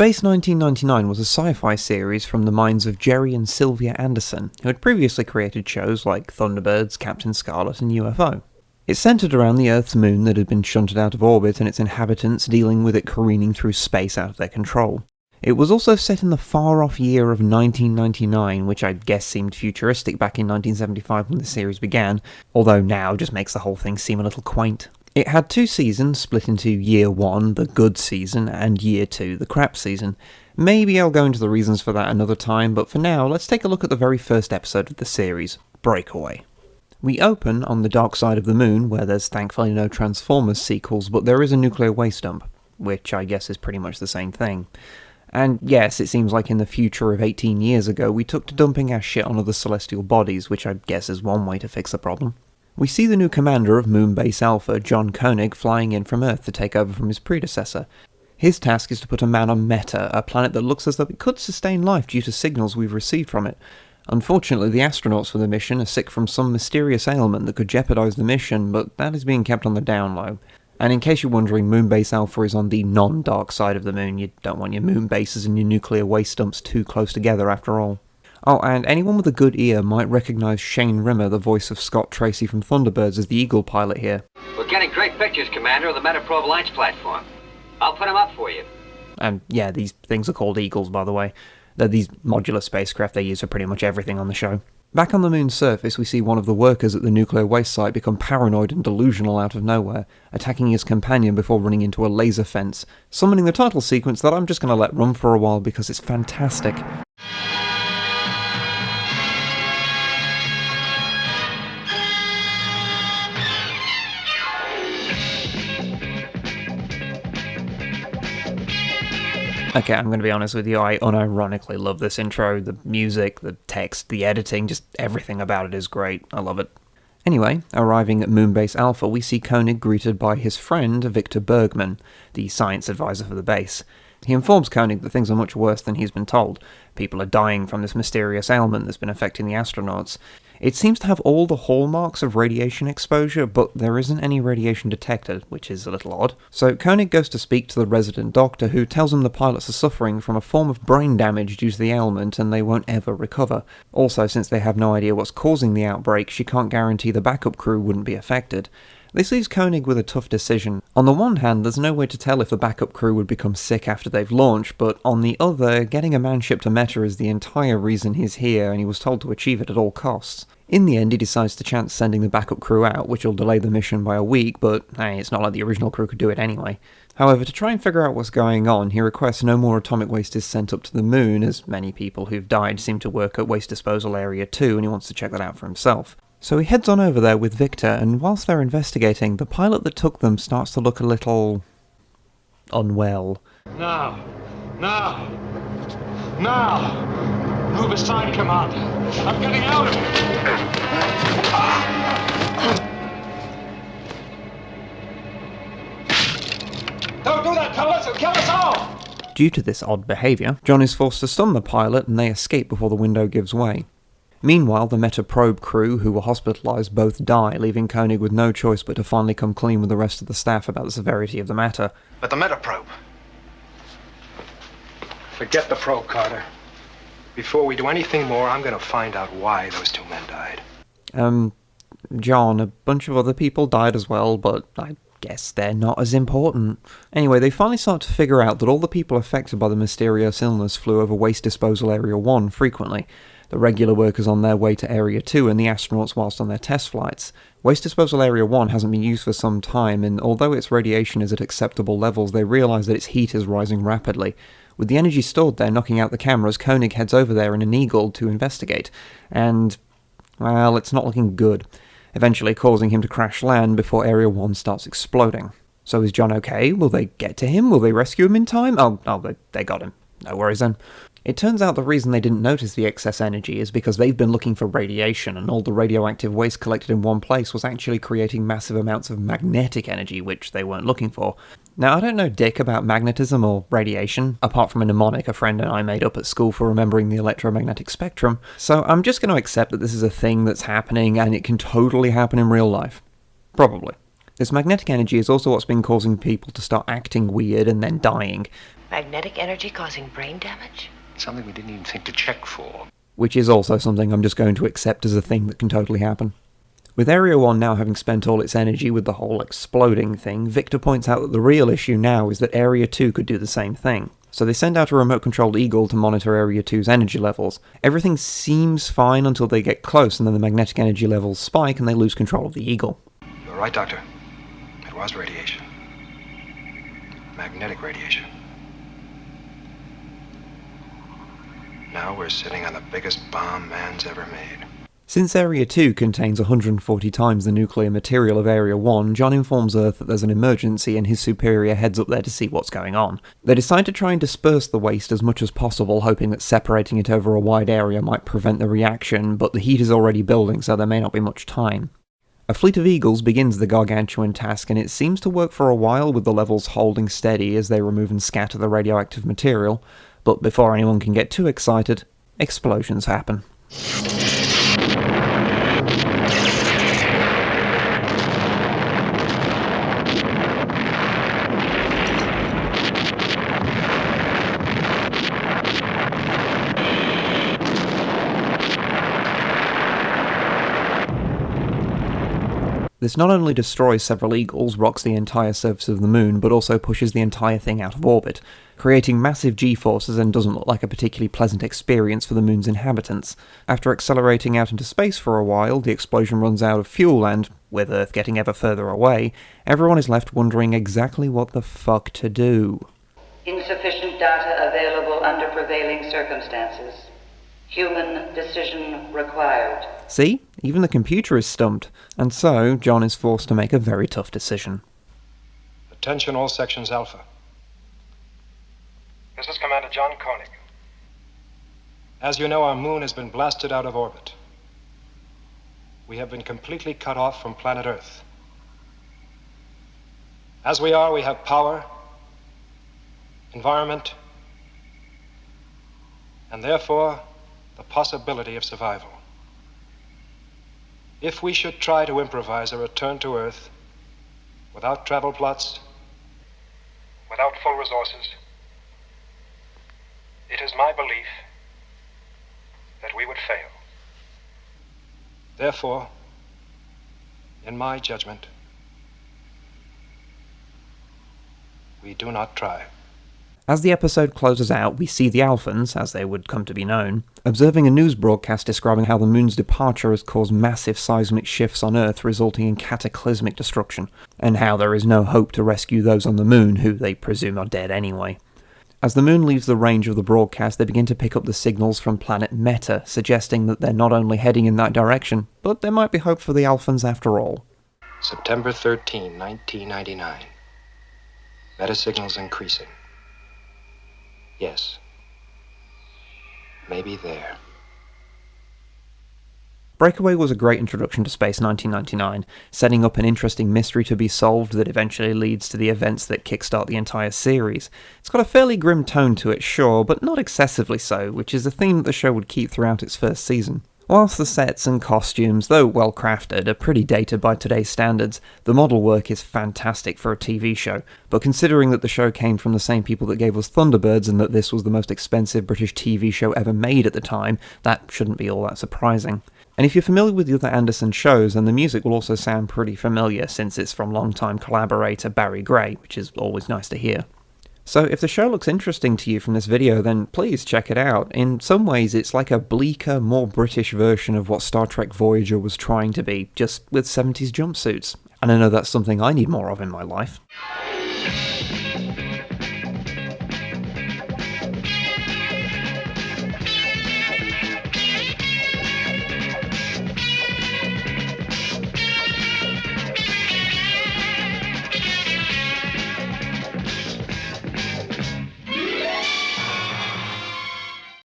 Space 1999 was a sci-fi series from the minds of Jerry and Sylvia Anderson, who had previously created shows like Thunderbirds, Captain Scarlet, and UFO. It centred around the Earth's moon that had been shunted out of orbit and its inhabitants dealing with it careening through space out of their control. It was also set in the far-off year of 1999, which I guess seemed futuristic back in 1975 when the series began, although now just makes the whole thing seem a little quaint. It had 2 seasons, split into Year 1, the good season, and Year 2, the crap season. Maybe I'll go into the reasons for that another time, but for now, let's take a look at the very first episode of the series, Breakaway. We open on the dark side of the moon, where there's thankfully no Transformers sequels, but there is a nuclear waste dump, which I guess is pretty much the same thing. And yes, it seems like in the future of 18 years ago, we took to dumping our shit on other celestial bodies, which I guess is one way to fix the problem. We see the new commander of Moonbase Alpha, John Koenig, flying in from Earth to take over from his predecessor. His task is to put a man on Meta, a planet that looks as though it could sustain life due to signals we've received from it. Unfortunately, the astronauts for the mission are sick from some mysterious ailment that could jeopardise the mission, but that is being kept on the down low. And in case you're wondering, Moonbase Alpha is on the non-dark side of the moon. You don't want your moon bases and your nuclear waste dumps too close together after all. Oh, and anyone with a good ear might recognise Shane Rimmer, the voice of Scott Tracy from Thunderbirds, as the Eagle pilot here. We're getting great pictures, Commander, of the Metaprobe launch platform. I'll put them up for you. And yeah, these things are called Eagles, by the way. They're these modular spacecraft they use for pretty much everything on the show. Back on the moon's surface, we see one of the workers at the nuclear waste site become paranoid and delusional out of nowhere, attacking his companion before running into a laser fence, summoning the title sequence that I'm just going to let run for a while because it's fantastic. Okay, I'm going to be honest with you, I unironically love this intro. The music, the text, the editing, just everything about it is great. I love it. Anyway, arriving at Moonbase Alpha, we see Koenig greeted by his friend, Victor Bergman, the science advisor for the base. He informs Koenig that things are much worse than he's been told. People are dying from this mysterious ailment that's been affecting the astronauts. It seems to have all the hallmarks of radiation exposure, but there isn't any radiation detected, which is a little odd. So Koenig goes to speak to the resident doctor, who tells him the pilots are suffering from a form of brain damage due to the ailment and they won't ever recover. Also, since they have no idea what's causing the outbreak, she can't guarantee the backup crew wouldn't be affected. This leaves Koenig with a tough decision. On the one hand, there's no way to tell if the backup crew would become sick after they've launched, but on the other, getting a man shipped to Meta is the entire reason he's here, and he was told to achieve it at all costs. In the end, he decides to chance sending the backup crew out, which will delay the mission by a week, but hey, it's not like the original crew could do it anyway. However, to try and figure out what's going on, he requests no more atomic waste is sent up to the moon, as many people who've died seem to work at Waste Disposal Area 2, and he wants to check that out for himself. So he heads on over there with Victor, and whilst they're investigating, the pilot that took them starts to look a little unwell. Now! Move aside, Commander! I'm getting out of here! Don't do that, fellas! It'll kill us all! Due to this odd behaviour, John is forced to stun the pilot, and they escape before the window gives way. Meanwhile, the Metaprobe crew, who were hospitalised, both die, leaving Koenig with no choice but to finally come clean with the rest of the staff about the severity of the matter. But the Metaprobe... Forget the probe, Carter. Before we do anything more, I'm going to find out why those 2 men died. John, a bunch of other people died as well, but I guess they're not as important. Anyway, they finally start to figure out that all the people affected by the mysterious illness flew over Waste Disposal Area 1 frequently. The regular workers on their way to Area 2 and the astronauts whilst on their test flights. Waste Disposal Area 1 hasn't been used for some time, and although its radiation is at acceptable levels, they realise that its heat is rising rapidly. With the energy stored there knocking out the cameras, Koenig heads over there in an Eagle to investigate, and, well, it's not looking good, eventually causing him to crash land before Area 1 starts exploding. So is John okay? Will they get to him? Will they rescue him in time? Oh, they got him. No worries then. It turns out the reason they didn't notice the excess energy is because they've been looking for radiation, and all the radioactive waste collected in one place was actually creating massive amounts of magnetic energy, which they weren't looking for. Now, I don't know dick about magnetism or radiation, apart from a mnemonic a friend and I made up at school for remembering the electromagnetic spectrum, so I'm just going to accept that this is a thing that's happening, and it can totally happen in real life. Probably. This magnetic energy is also what's been causing people to start acting weird and then dying. Magnetic energy causing brain damage? Something we didn't even think to check for. Which is also something I'm just going to accept as a thing that can totally happen. With Area 1 now having spent all its energy with the whole exploding thing, Victor points out that the real issue now is that Area 2 could do the same thing. So they send out a remote-controlled Eagle to monitor Area 2's energy levels. Everything seems fine until they get close, and then the magnetic energy levels spike and they lose control of the Eagle. You're right, Doctor. It was radiation. Magnetic radiation. Now we're sitting on the biggest bomb man's ever made. Since Area 2 contains 140 times the nuclear material of Area 1, John informs Earth that there's an emergency and his superior heads up there to see what's going on. They decide to try and disperse the waste as much as possible, hoping that separating it over a wide area might prevent the reaction, but the heat is already building, so there may not be much time. A fleet of Eagles begins the gargantuan task, and it seems to work for a while with the levels holding steady as they remove and scatter the radioactive material, but before anyone can get too excited, explosions happen. This not only destroys several Eagles, rocks the entire surface of the moon, but also pushes the entire thing out of orbit, creating massive G-forces and doesn't look like a particularly pleasant experience for the moon's inhabitants. After accelerating out into space for a while, the explosion runs out of fuel and, with Earth getting ever further away, everyone is left wondering exactly what the fuck to do. Insufficient data available under prevailing circumstances. Human decision required. See? Even the computer is stumped, and so John is forced to make a very tough decision. Attention all sections Alpha. This is Commander John Koenig. As you know, our moon has been blasted out of orbit. We have been completely cut off from planet Earth. As we are, we have power, environment, and therefore the possibility of survival. If we should try to improvise a return to Earth without travel plots, without full resources, it is my belief that we would fail. Therefore, in my judgment, we do not try. As the episode closes out, we see the Alphans, as they would come to be known, observing a news broadcast describing how the moon's departure has caused massive seismic shifts on Earth, resulting in cataclysmic destruction, and how there is no hope to rescue those on the moon, who they presume are dead anyway. As the moon leaves the range of the broadcast, they begin to pick up the signals from planet Meta, suggesting that they're not only heading in that direction, but there might be hope for the Alphans after all. September 13, 1999. Meta signals increasing. Yes. Maybe there. Breakaway was a great introduction to Space 1999, setting up an interesting mystery to be solved that eventually leads to the events that kickstart the entire series. It's got a fairly grim tone to it, sure, but not excessively so, which is a theme that the show would keep throughout its first season. Whilst the sets and costumes, though well crafted, are pretty dated by today's standards, the model work is fantastic for a TV show, but considering that the show came from the same people that gave us Thunderbirds and that this was the most expensive British TV show ever made at the time, that shouldn't be all that surprising. And if you're familiar with the other Anderson shows, then the music will also sound pretty familiar since it's from longtime collaborator Barry Gray, which is always nice to hear. So if the show looks interesting to you from this video, then please check it out. In some ways it's like a bleaker, more British version of what Star Trek Voyager was trying to be, just with 70s jumpsuits. And I know that's something I need more of in my life.